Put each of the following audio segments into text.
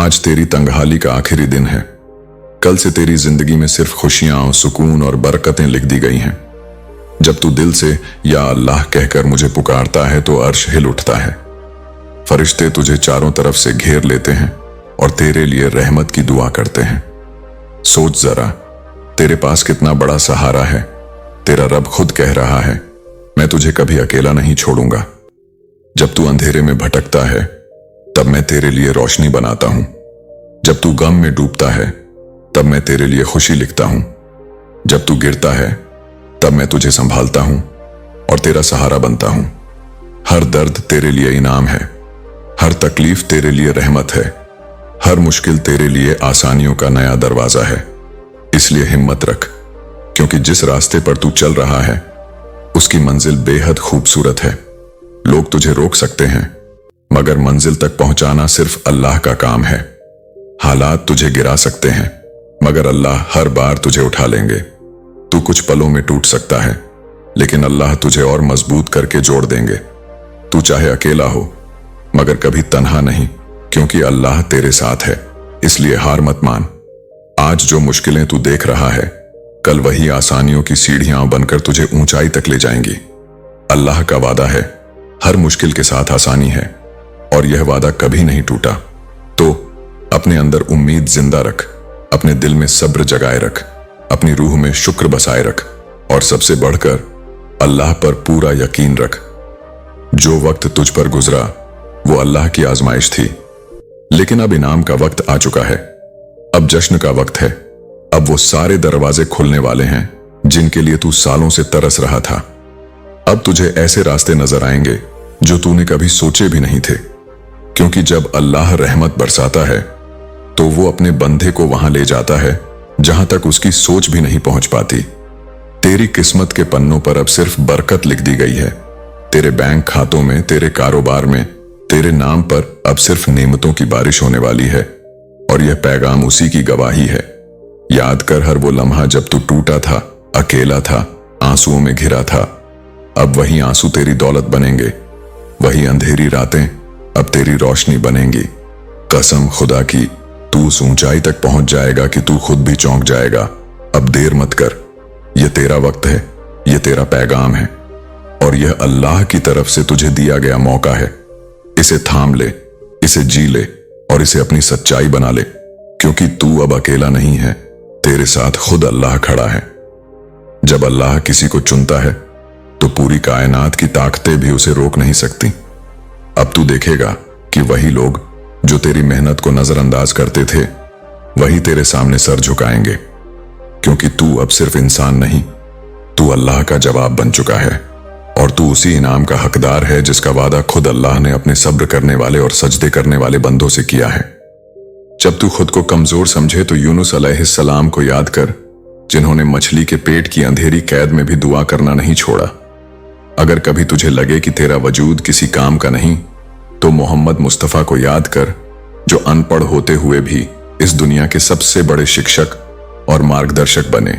आज तेरी तंगहाली का आखिरी दिन है। कल से तेरी जिंदगी में सिर्फ खुशियां, सुकून और बरकतें लिख दी गई हैं। जब तू दिल से या अल्लाह कहकर मुझे पुकारता है तो अर्श हिल उठता है। फरिश्ते तुझे चारों तरफ से घेर लेते हैं और तेरे लिए रहमत की दुआ करते हैं। सोच जरा, तेरे पास कितना बड़ा सहारा है। तेरा रब खुद कह रहा है, मैं तुझे कभी अकेला नहीं छोड़ूंगा। जब तू अंधेरे में भटकता है तब मैं तेरे लिए रोशनी बनाता हूं। जब तू गम में डूबता है तब मैं तेरे लिए खुशी लिखता हूं। जब तू गिरता है तब मैं तुझे संभालता हूं और तेरा सहारा बनता हूं। हर दर्द तेरे लिए इनाम है, हर तकलीफ तेरे लिए रहमत है, हर मुश्किल तेरे लिए आसानियों का नया दरवाजा है। इसलिए हिम्मत रख, क्योंकि जिस रास्ते पर तू चल रहा है उसकी मंजिल बेहद खूबसूरत है। लोग तुझे रोक सकते हैं, मगर मंजिल तक पहुंचाना सिर्फ अल्लाह का काम है। हालात तुझे गिरा सकते हैं, मगर अल्लाह हर बार तुझे उठा लेंगे। तू कुछ पलों में टूट सकता है, लेकिन अल्लाह तुझे और मजबूत करके जोड़ देंगे। तू चाहे अकेला हो, मगर कभी तन्हा नहीं, क्योंकि अल्लाह तेरे साथ है। इसलिए हार मत मान। आज जो मुश्किलें तू देख रहा है, कल वही आसानियों की सीढ़ियां बनकर तुझे ऊंचाई तक ले जाएंगी। अल्लाह का वादा है, हर मुश्किल के साथ आसानी है, और यह वादा कभी नहीं टूटा। तो अपने अंदर उम्मीद जिंदा रख, अपने दिल में सब्र जगाए रख, अपनी रूह में शुक्र बसाए रख, और सबसे बढ़कर अल्लाह पर पूरा यकीन रख। जो वक्त तुझ पर गुजरा वो अल्लाह की आजमाइश थी, लेकिन अब इनाम का वक्त आ चुका है। अब जश्न का वक्त है। अब वो सारे दरवाजे खुलने वाले हैं जिनके लिए तू सालों से तरस रहा था। अब तुझे ऐसे रास्ते नजर आएंगे जो तूने कभी सोचे भी नहीं थे, क्योंकि जब अल्लाह रहमत बरसाता है तो वो अपने बंदे को वहां ले जाता है जहां तक उसकी सोच भी नहीं पहुंच पाती। तेरी किस्मत के पन्नों पर अब सिर्फ बरकत लिख दी गई है। तेरे बैंक खातों में, तेरे कारोबार में, तेरे नाम पर अब सिर्फ नेमतों की बारिश होने वाली है, और यह पैगाम उसी की गवाही है। याद कर हर वो लम्हा जब तू टूटा था, अकेला था, आंसुओं में घिरा था। अब वही आंसू तेरी दौलत बनेंगे, वही अंधेरी रातें अब तेरी रोशनी बनेंगी। कसम खुदा की, तू उस ऊंचाई तक पहुंच जाएगा कि तू खुद भी चौंक जाएगा। अब देर मत कर, यह तेरा वक्त है, यह तेरा पैगाम है, और यह अल्लाह की तरफ से तुझे दिया गया मौका है। इसे थाम ले, इसे जी ले, और इसे अपनी सच्चाई बना ले, क्योंकि तू अब अकेला नहीं है, तेरे साथ खुद अल्लाह खड़ा है। जब अल्लाह किसी को चुनता है तो पूरी कायनात की ताकतें भी उसे रोक नहीं सकती। अब तू देखेगा कि वही लोग जो तेरी मेहनत को नजरअंदाज करते थे, वही तेरे सामने सर झुकाएंगे, क्योंकि तू अब सिर्फ इंसान नहीं, तू अल्लाह का जवाब बन चुका है, और तू उसी इनाम का हकदार है जिसका वादा खुद अल्लाह ने अपने सब्र करने वाले और सजदे करने वाले बंदों से किया है। जब तू खुद को कमजोर समझे तो यूनुस अलैहिस्सलाम को याद कर, जिन्होंने मछली के पेट की अंधेरी कैद में भी दुआ करना नहीं छोड़ा। अगर कभी तुझे लगे कि तेरा वजूद किसी काम का नहीं, तो मोहम्मद मुस्तफा को याद कर, जो अनपढ़ होते हुए भी इस दुनिया के सबसे बड़े शिक्षक और मार्गदर्शक बने।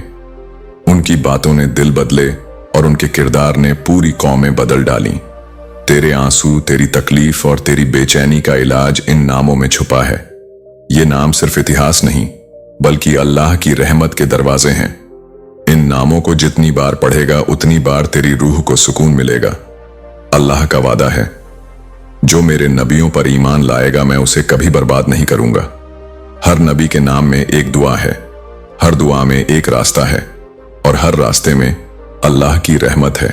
उनकी बातों ने दिल बदले और उनके किरदार ने पूरी कौमें बदल डाली। तेरे आंसू, तेरी तकलीफ और तेरी बेचैनी का इलाज इन नामों में छुपा है। ये नाम सिर्फ इतिहास नहीं, बल्कि अल्लाह की रहमत के दरवाजे हैं। इन नामों को जितनी बार पढ़ेगा उतनी बार तेरी रूह को सुकून मिलेगा। अल्लाह का वादा है, जो मेरे नबियों पर ईमान लाएगा मैं उसे कभी बर्बाद नहीं करूंगा। हर नबी के नाम में एक दुआ है, हर दुआ में एक रास्ता है, और हर रास्ते में अल्लाह की रहमत है।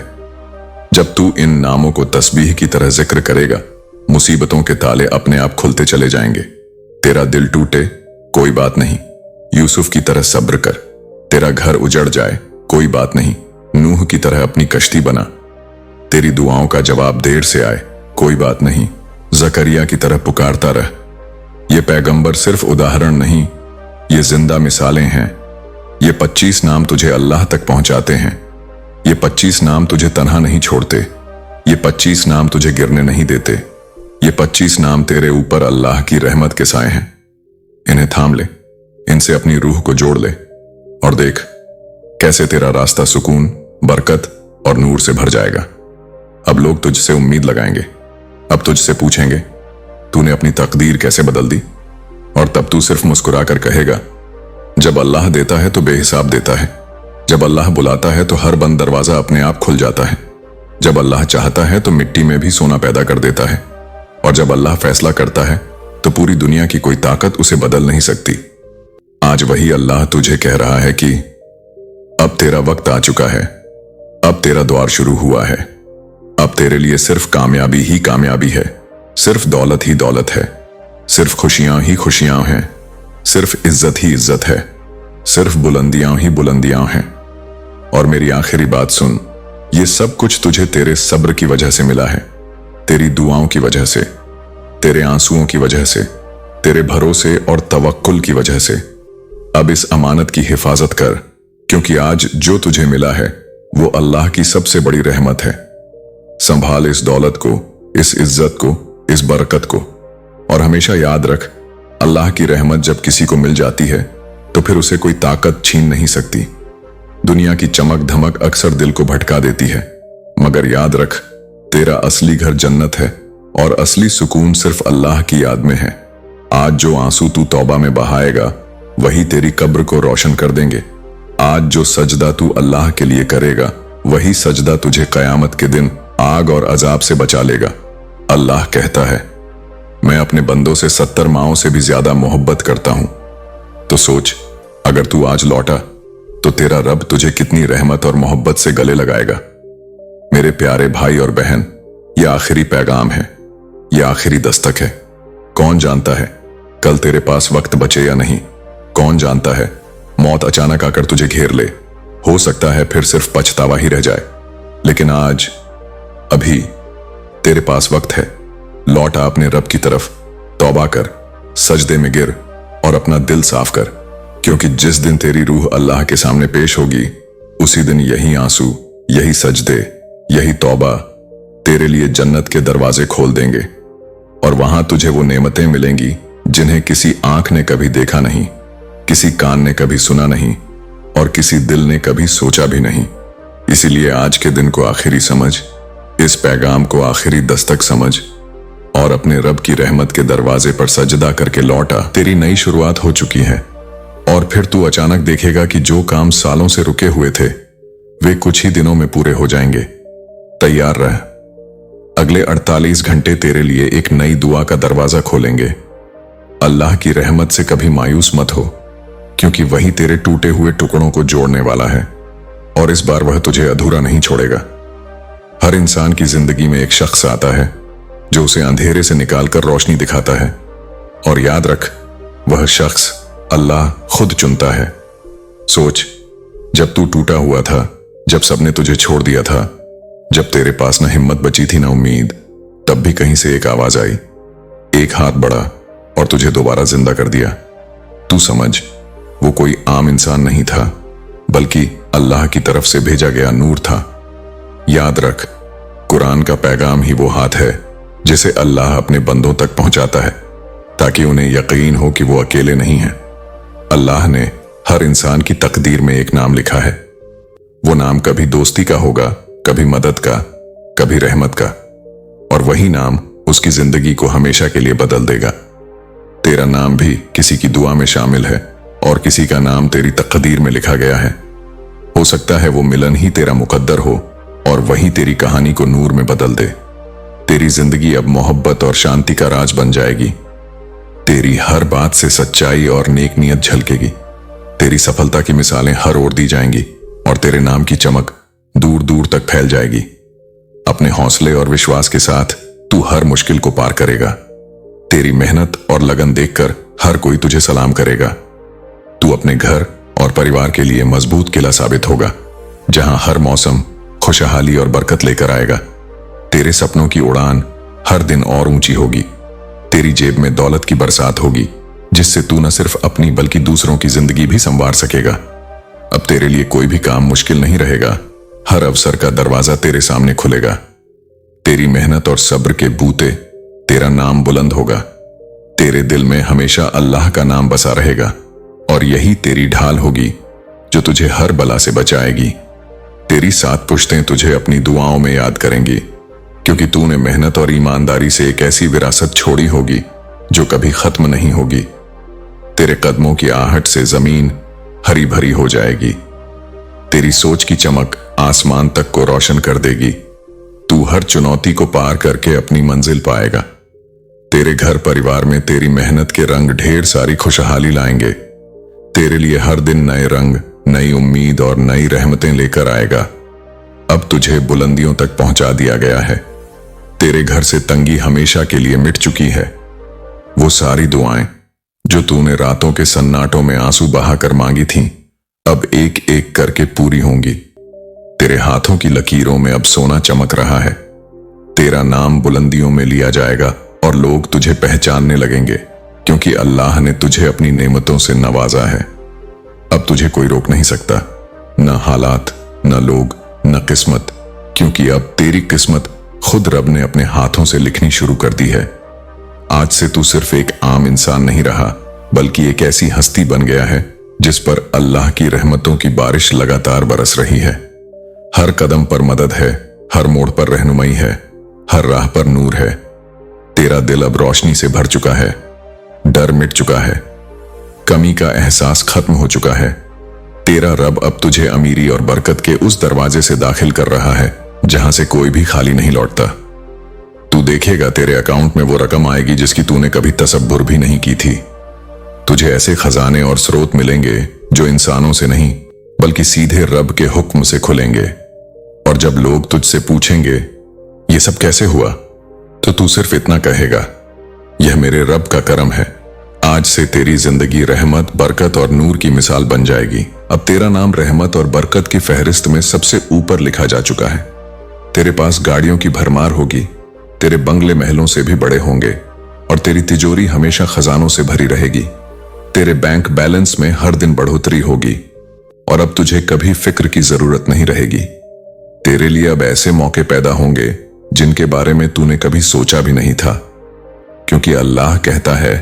जब तू इन नामों को तस्बीह की तरह जिक्र करेगा, मुसीबतों के ताले अपने आप खुलते चले जाएंगे। तेरा दिल टूटे, कोई बात नहीं, यूसुफ की तरह सब्र कर। तेरा घर उजड़ जाए, कोई बात नहीं, नूह की तरह अपनी कश्ती बना। तेरी दुआओं का जवाब देर से आए, कोई बात नहीं, जकरिया की तरह पुकारता रह। ये पैगंबर सिर्फ उदाहरण नहीं, ये जिंदा मिसालें हैं। ये 25 नाम तुझे अल्लाह तक पहुंचाते हैं। ये 25 नाम तुझे तन्हा नहीं छोड़ते। ये 25 नाम तुझे गिरने नहीं देते। ये 25 नाम तेरे ऊपर अल्लाह की रहमत के साए हैं। इन्हें थाम ले, इनसे अपनी रूह को जोड़ ले, और देख कैसे तेरा रास्ता सुकून, बरकत और नूर से भर जाएगा। अब लोग तुझसे उम्मीद लगाएंगे, अब तुझसे पूछेंगे, तूने अपनी तकदीर कैसे बदल दी? और तब तू सिर्फ मुस्कुराकर कहेगा, जब अल्लाह देता है तो बेहिसाब देता है, जब अल्लाह बुलाता है तो हर बंद दरवाजा अपने आप खुल जाता है, जब अल्लाह चाहता है तो मिट्टी में भी सोना पैदा कर देता है, और जब अल्लाह फैसला करता है तो पूरी दुनिया की कोई ताकत उसे बदल नहीं सकती। आज वही अल्लाह तुझे कह रहा है कि अब तेरा वक्त आ चुका है, अब तेरा द्वार शुरू हुआ है, अब तेरे लिए सिर्फ कामयाबी ही कामयाबी है, सिर्फ दौलत ही दौलत है, सिर्फ खुशियां ही खुशियां हैं, सिर्फ इज्जत ही इज्जत है, सिर्फ बुलंदियां ही बुलंदियां हैं। और मेरी आखिरी बात सुन, ये सब कुछ तुझे तेरे सब्र की वजह से मिला है, तेरी दुआओं की वजह से, तेरे आंसुओं की वजह से, तेरे भरोसे और तवक्कुल की वजह से। अब इस अमानत की हिफाजत कर, क्योंकि आज जो तुझे मिला है वो अल्लाह की सबसे बड़ी रहमत है। संभाल इस दौलत को, इस इज्जत को, इस बरकत को, और हमेशा याद रख, अल्लाह की रहमत जब किसी को मिल जाती है तो फिर उसे कोई ताकत छीन नहीं सकती। दुनिया की चमक धमक अक्सर दिल को भटका देती है, मगर याद रख, तेरा असली घर जन्नत है और असली सुकून सिर्फ अल्लाह की याद में है। आज जो आंसू तू तौबा में बहाएगा वही तेरी कब्र को रोशन कर देंगे। आज जो सजदा तू अल्लाह के लिए करेगा वही सजदा तुझे कयामत के दिन आग और अजाब से बचा लेगा। अल्लाह कहता है, मैं अपने बंदों से 70 माओं से भी ज्यादा मोहब्बत करता हूं। तो सोच, अगर तू आज लौटा तो तेरा रब तुझे कितनी रहमत और मोहब्बत से गले लगाएगा। मेरे प्यारे भाई और बहन, यह आखिरी पैगाम है, यह आखिरी दस्तक है। कौन जानता है कल तेरे पास वक्त बचे या नहीं, कौन जानता है मौत अचानक आकर तुझे घेर ले। हो सकता है फिर सिर्फ पछतावा ही रह जाए, लेकिन आज अभी तेरे पास वक्त है। लौटा अपने रब की तरफ, तौबा कर, सजदे में गिर और अपना दिल साफ कर, क्योंकि जिस दिन तेरी रूह अल्लाह के सामने पेश होगी उसी दिन यही आंसू, यही सजदे, यही तौबा तेरे लिए जन्नत के दरवाजे खोल देंगे। और वहां तुझे वो नेमतें मिलेंगी जिन्हें किसी आंख ने कभी देखा नहीं, किसी कान ने कभी सुना नहीं और किसी दिल ने कभी सोचा भी नहीं। इसीलिए आज के दिन को आखिरी समझ, इस पैगाम को आखिरी दस्तक समझ और अपने रब की रहमत के दरवाजे पर सजदा करके लौटा। तेरी नई शुरुआत हो चुकी है और फिर तू अचानक देखेगा कि जो काम सालों से रुके हुए थे वे कुछ ही दिनों में पूरे हो जाएंगे। तैयार रह, अगले 48 घंटे तेरे लिए एक नई दुआ का दरवाजा खोलेंगे। अल्लाह की रहमत से कभी मायूस मत हो, क्योंकि वही तेरे टूटे हुए टुकड़ों को जोड़ने वाला है और इस बार वह तुझे अधूरा नहीं छोड़ेगा। हर इंसान की जिंदगी में एक शख्स आता है जो उसे अंधेरे से निकालकर रोशनी दिखाता है, और याद रख, वह शख्स अल्लाह खुद चुनता है। सोच, जब तू टूटा हुआ था, जब सबने तुझे छोड़ दिया था, जब तेरे पास न हिम्मत बची थी न उम्मीद, तब भी कहीं से एक आवाज आई, एक हाथ बढ़ा और तुझे दोबारा जिंदा कर दिया। तू समझ, वो कोई आम इंसान नहीं था, बल्कि अल्लाह की तरफ से भेजा गया नूर था। याद रख, कुरान का पैगाम ही वो हाथ है जिसे अल्लाह अपने बंदों तक पहुंचाता है, ताकि उन्हें यकीन हो कि वो अकेले नहीं हैं। अल्लाह ने हर इंसान की तकदीर में एक नाम लिखा है। वो नाम कभी दोस्ती का होगा, कभी मदद का, कभी रहमत का, और वही नाम उसकी जिंदगी को हमेशा के लिए बदल देगा। तेरा नाम भी किसी की दुआ में शामिल है और किसी का नाम तेरी तकदीर में लिखा गया है। हो सकता है वो मिलन ही तेरा मुकद्दर हो और वही तेरी कहानी को नूर में बदल दे। तेरी जिंदगी अब मोहब्बत और शांति का राज बन जाएगी। तेरी हर बात से सच्चाई और नेक नियत झलकेगी। तेरी सफलता की मिसालें हर ओर दी जाएंगी और तेरे नाम की चमक दूर दूर तक फैल जाएगी। अपने हौसले और विश्वास के साथ तू हर मुश्किल को पार करेगा। तेरी मेहनत और लगन देखकर हर कोई तुझे सलाम करेगा। तू अपने घर और परिवार के लिए मजबूत किला साबित होगा, जहां हर मौसम खुशहाली और बरकत लेकर आएगा। तेरे सपनों की उड़ान हर दिन और ऊंची होगी। तेरी जेब में दौलत की बरसात होगी, जिससे तू न सिर्फ अपनी बल्कि दूसरों की जिंदगी भी संवार सकेगा। अब तेरे लिए कोई भी काम मुश्किल नहीं रहेगा। हर अवसर का दरवाजा तेरे सामने खुलेगा। तेरी मेहनत और सब्र के बूते तेरा नाम बुलंद होगा। तेरे दिल में हमेशा अल्लाह का नाम बसा रहेगा और यही तेरी ढाल होगी जो तुझे हर बला से बचाएगी। तेरी 7 पुश्तें तुझे अपनी दुआओं में याद करेंगी, क्योंकि तूने मेहनत और ईमानदारी से एक ऐसी विरासत छोड़ी होगी जो कभी खत्म नहीं होगी। तेरे कदमों की आहट से जमीन हरी भरी हो जाएगी। तेरी सोच की चमक आसमान तक को रोशन कर देगी। तू हर चुनौती को पार करके अपनी मंजिल पाएगा। तेरे घर परिवार में तेरी मेहनत के रंग ढेर सारी खुशहाली लाएंगे। तेरे लिए हर दिन नए रंग, नई उम्मीद और नई रहमतें लेकर आएगा। अब तुझे बुलंदियों तक पहुंचा दिया गया है। तेरे घर से तंगी हमेशा के लिए मिट चुकी है। वो सारी दुआएं जो तूने रातों के सन्नाटों में आंसू बहाकर मांगी थीं, अब एक एक करके पूरी होंगी। तेरे हाथों की लकीरों में अब सोना चमक रहा है। तेरा नाम बुलंदियों में लिया जाएगा और लोग तुझे पहचानने लगेंगे, क्योंकि अल्लाह ने तुझे अपनी नेमतों से नवाजा है। अब तुझे कोई रोक नहीं सकता, न हालात, न लोग, न किस्मत, क्योंकि अब तेरी किस्मत खुद रब ने अपने हाथों से लिखनी शुरू कर दी है। आज से तू सिर्फ एक आम इंसान नहीं रहा, बल्कि एक ऐसी हस्ती बन गया है जिस पर अल्लाह की रहमतों की बारिश लगातार बरस रही है। हर कदम पर मदद है, हर मोड़ पर रहनुमाई है, हर राह पर नूर है। तेरा दिल अब रोशनी से भर चुका है, डर मिट चुका है, कमी का एहसास खत्म हो चुका है। तेरा रब अब तुझे अमीरी और बरकत के उस दरवाजे से दाखिल कर रहा है जहां से कोई भी खाली नहीं लौटता। तू देखेगा तेरे अकाउंट में वो रकम आएगी जिसकी तूने कभी तसव्वुर भी नहीं की थी। तुझे ऐसे खजाने और स्रोत मिलेंगे जो इंसानों से नहीं बल्कि सीधे रब के हुक्म से खुलेंगे। और जब लोग तुझसे पूछेंगे ये सब कैसे हुआ, तो तू सिर्फ इतना कहेगा, यह मेरे रब का करम है। आज से तेरी जिंदगी रहमत, बरकत और नूर की मिसाल बन जाएगी। अब तेरा नाम रहमत और बरकत की फहरिस्त में सबसे ऊपर लिखा जा चुका है। तेरे पास गाड़ियों की भरमार होगी, तेरे बंगले महलों से भी बड़े होंगे और तेरी तिजोरी हमेशा खजानों से भरी रहेगी। तेरे बैंक बैलेंस में हर दिन बढ़ोतरी होगी और अब तुझे कभी फिक्र की जरूरत नहीं रहेगी। तेरे लिए अब ऐसे मौके पैदा होंगे जिनके बारे में तूने कभी सोचा भी नहीं था, क्योंकि अल्लाह कहता है,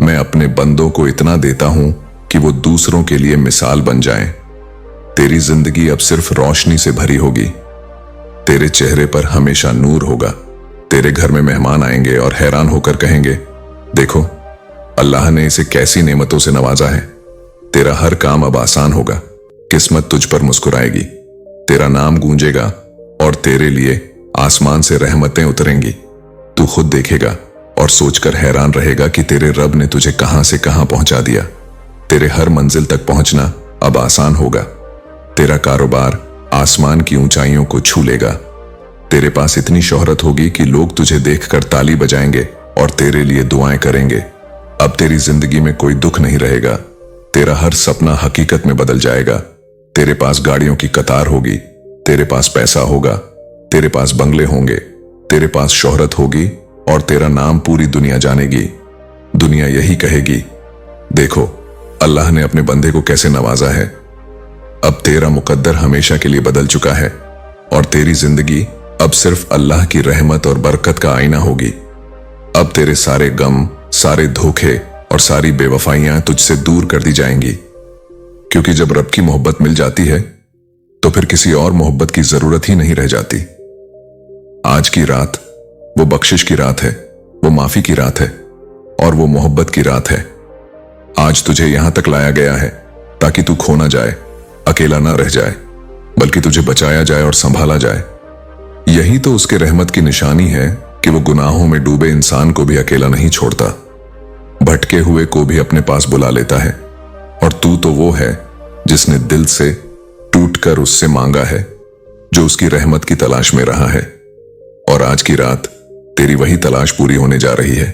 मैं अपने बंदों को इतना देता हूं कि वो दूसरों के लिए मिसाल बन जाएं। तेरी जिंदगी अब सिर्फ रोशनी से भरी होगी। तेरे चेहरे पर हमेशा नूर होगा। तेरे घर में मेहमान आएंगे और हैरान होकर कहेंगे, देखो अल्लाह ने इसे कैसी नेमतों से नवाजा है। तेरा हर काम अब आसान होगा, किस्मत तुझ पर मुस्कुराएगी, तेरा नाम गूंजेगा और तेरे लिए आसमान से रहमतें उतरेंगी। तू खुद देखेगा और सोचकर हैरान रहेगा कि तेरे रब ने तुझे कहां से कहां पहुंचा दिया। तेरे हर मंजिल तक पहुंचना अब आसान होगा। तेरा कारोबार आसमान की ऊंचाइयों को छू लेगा। तेरे पास इतनी शोहरत होगी कि लोग तुझे देखकर ताली बजाएंगे और तेरे लिए दुआएं करेंगे। अब तेरी जिंदगी में कोई दुख नहीं रहेगा। तेरा हर सपना हकीकत में बदल जाएगा। तेरे पास गाड़ियों की कतार होगी, तेरे पास पैसा होगा, तेरे पास बंगले होंगे, तेरे पास शोहरत होगी और तेरा नाम पूरी दुनिया जानेगी। दुनिया यही कहेगी, देखो अल्लाह ने अपने बंदे को कैसे नवाजा है। अब तेरा मुकद्दर हमेशा के लिए बदल चुका है और तेरी जिंदगी अब सिर्फ अल्लाह की रहमत और बरकत का आईना होगी। अब तेरे सारे गम, सारे धोखे और सारी बेवफाइयां तुझसे दूर कर दी जाएंगी, क्योंकि जब रब की मोहब्बत मिल जाती है तो फिर किसी और मोहब्बत की जरूरत ही नहीं रह जाती। आज की रात वो बख्शिश की रात है, वो माफी की रात है और वो मोहब्बत की रात है। आज तुझे यहां तक लाया गया है ताकि तू खो ना जाए, अकेला ना रह जाए, बल्कि तुझे बचाया जाए और संभाला जाए। यही तो उसके रहमत की निशानी है कि वो गुनाहों में डूबे इंसान को भी अकेला नहीं छोड़ता, भटके हुए को भी अपने पास बुला लेता है। और तू तो वो है जिसने दिल से टूटकर उससे मांगा है, जो उसकी रहमत की तलाश में रहा है। और आज की रात तेरी वही तलाश पूरी होने जा रही है।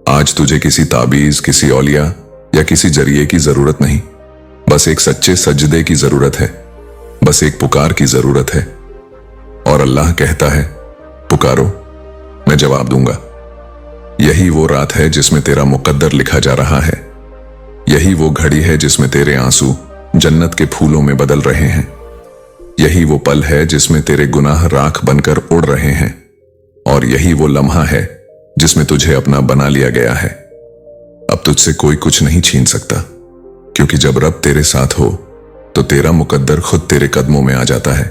आज तुझे किसी ताबीज, किसी औलिया या किसी जरिए की जरूरत नहीं, बस एक सच्चे सजदे की जरूरत है, बस एक पुकार की जरूरत है। और अल्लाह कहता है, पुकारो, मैं जवाब दूंगा। यही वो रात है जिसमें तेरा मुकद्दर लिखा जा रहा है। यही वो घड़ी है जिसमें तेरे आंसू जन्नत के फूलों में बदल रहे हैं। यही वो पल है जिसमें तेरे गुनाह राख बनकर उड़ रहे हैं। और यही वो लम्हा है जिसमें तुझे अपना बना लिया गया है। अब तुझसे कोई कुछ नहीं छीन सकता, क्योंकि जब रब तेरे साथ हो तो तेरा मुकद्दर खुद तेरे कदमों में आ जाता है।